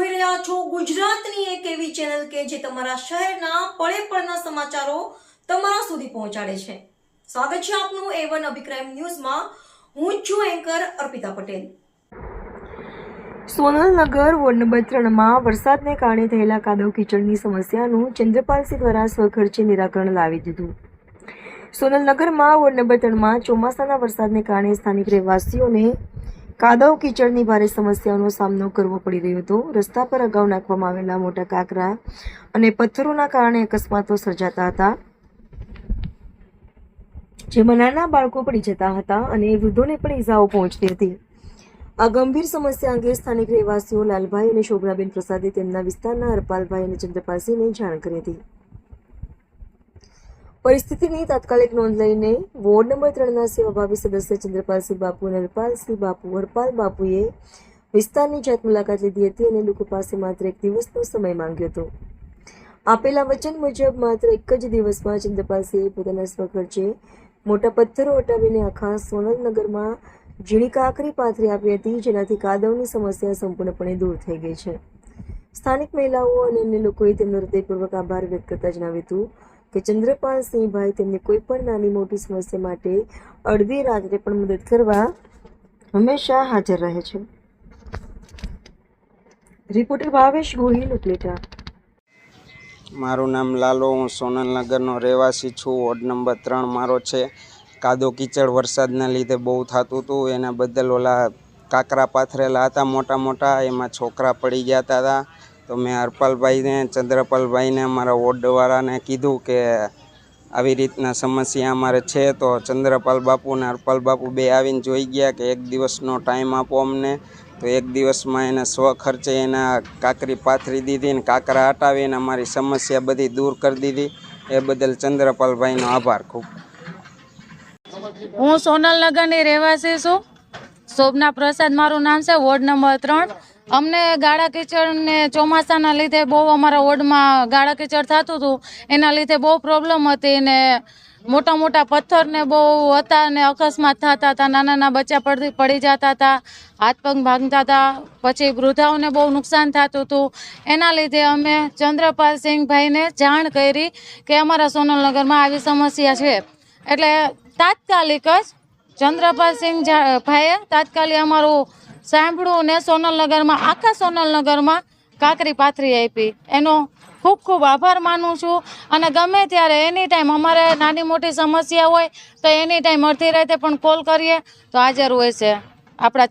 જોઈ રહ્યા છો ગુજરાતની એક એવી ચેનલ કે જે તમારા શહેરના પળે પળના સમાચારો તમારા સુધી પહોંચાડે છે। સ્વાગત છે આપનું A1 અભિક્રાઇમ ન્યૂઝમાં। હું છું anchor Arpita Patel. Sonalnagar ward number 3માં વરસાદને કારણે થયેલા કાદવ કીચડની સમસ્યાનું ચંદ્રપાલસિંહ દ્વારા સ્વખર્ચે નિરાકરણ લાવી દીધું। સોનલનગરમાં વોર્ડ નંબર 3માં ચોમાસાના વરસાદને કારણે સ્થાનિક રહેવાસીઓને કાદવ કીચડની ભારે સમસ્યાનો સામનો કરવો પડી રહ્યો હતો। રસ્તા પર અગાઉ નાખવામાં આવેલા મોટા કાંકરા અને પથ્થરોના કારણે અકસ્માતો સર્જાતા હતા, જેમાં નાના બાળકો પડી જતા હતા અને વૃદ્ધોને પણ ઈજાઓ પહોંચતી હતી। આ ગંભીર સમસ્યા અંગે સ્થાનિક રહેવાસીઓ લાલભાઈ અને શોભનાબેન પ્રસાદે તેમના વિસ્તારના હરપાલભાઈ અને ચંદ્રપાલસિંહને જાણ કરી હતી। પરિસ્થિતિની તાત્કાલિક નોંધ લઈને વોર્ડ નંબર 3ના સેવાભાવી સદસ્ય ચંદ્રપાલસિંહ બાપુ અને હરપાલ બાપુએ વિસ્તારની જાત મુલાકાત લીધી હતી અને લોકો પાસે માત્ર 1 દિવસનો સમય માંગ્યો હતો। આપેલા વચન મુજબ માત્ર 1 જ દિવસમાં ચંદ્રપાલસિંહે પોતાના સ્વખર્ચે મોટા પથ્થરો હટાવીને આખા સોનલનગરમાં ઝીણી કાંકરી પાથરી આપી હતી, જેનાથી કાદવની સમસ્યા સંપૂર્ણપણે દૂર થઈ ગઈ છે। સ્થાનિક મહિલાઓ અને અન્ય લોકોએ તેમનો હૃદયપૂર્વક આભાર વ્યક્ત કરતા જણાવ્યું હતું કે ચંદ્રપાલસિંહભાઈ તેમની કોઈ પણ નાની મોટી સમસ્યા માટે અડધી રાત્રે પણ મદદ કરવા હંમેશા હાજર રહે છે। રિપોર્ટર ભાવેશ ગોહિલ, ઉપલેટા। મારું નામ લાલો, હું સોનલનગરનો રહેવાસી છું। વોર્ડ નંબર 3 મારો છે। કાદો કીચડ વરસાદના લીધે બહુ થતું હતું, એના બદલ ઓલા કાંકરા પાથરેલા હતા મોટા મોટા, એમાં છોકરા પડી જતા હતા। તો મેં હરપાલભાઈને, ચંદ્રપાલભાઈને, અમારા વોર્ડવાળાને કીધું કે આવી રીતના સમસ્યા અમારે છે। તો ચંદ્રપાલ બાપુ અને હરપાલ બાપુ બે આવીને જોઈ ગયા કે 1 દિવસનો ટાઈમ આપો અમને। તો 1 દિવસમાં એને સ્વખર્ચે એના કાંકરી પાથરી દીધી ને કાંકરા હટાવીને અમારી સમસ્યા બધી દૂર કરી દીધી। એ બદલ ચંદ્રપાલભાઈનો આભાર ખૂબ। હું સોનલનગરની રહેવાસી છું। શોભના પ્રસાદ મારું નામ છે, વોર્ડ નંબર 3। અમને ગાળા કીચડને ચોમાસાના લીધે બહુ અમારા વોર્ડમાં ગાળા કીચડ થતું હતું, એના લીધે બહુ પ્રોબ્લેમ હતી ને મોટા મોટા પથ્થરને બહુ હતા ને અકસ્માત થતા હતા, નાના બચ્ચા પડી જતા હતા, હાથ પગ ભાંગતા હતા, પછી વૃદ્ધાઓને બહુ નુકસાન થતું હતું। એના લીધે અમે ચંદ્રપાલસિંહભાઈને જાણ કરી કે અમારા સોનલનગરમાં આવી સમસ્યા છે, એટલે તાત્કાલિક જ ચંદ્રપાલસિંહભાઈએ તાત્કાલિક અમારું સાંભળ્યું ને સોનલનગરમાં, આખા સોનલનગરમાં કાંકરી પાથરી આપી। એનો ખૂબ ખૂબ આભાર માનું છું। અને ગમે ત્યારે એની ટાઈમ અમારે નાની મોટી સમસ્યા હોય તો એની ટાઈમ અડધી રાતે પણ કોલ કરીએ તો હાજર હોય છે આપણા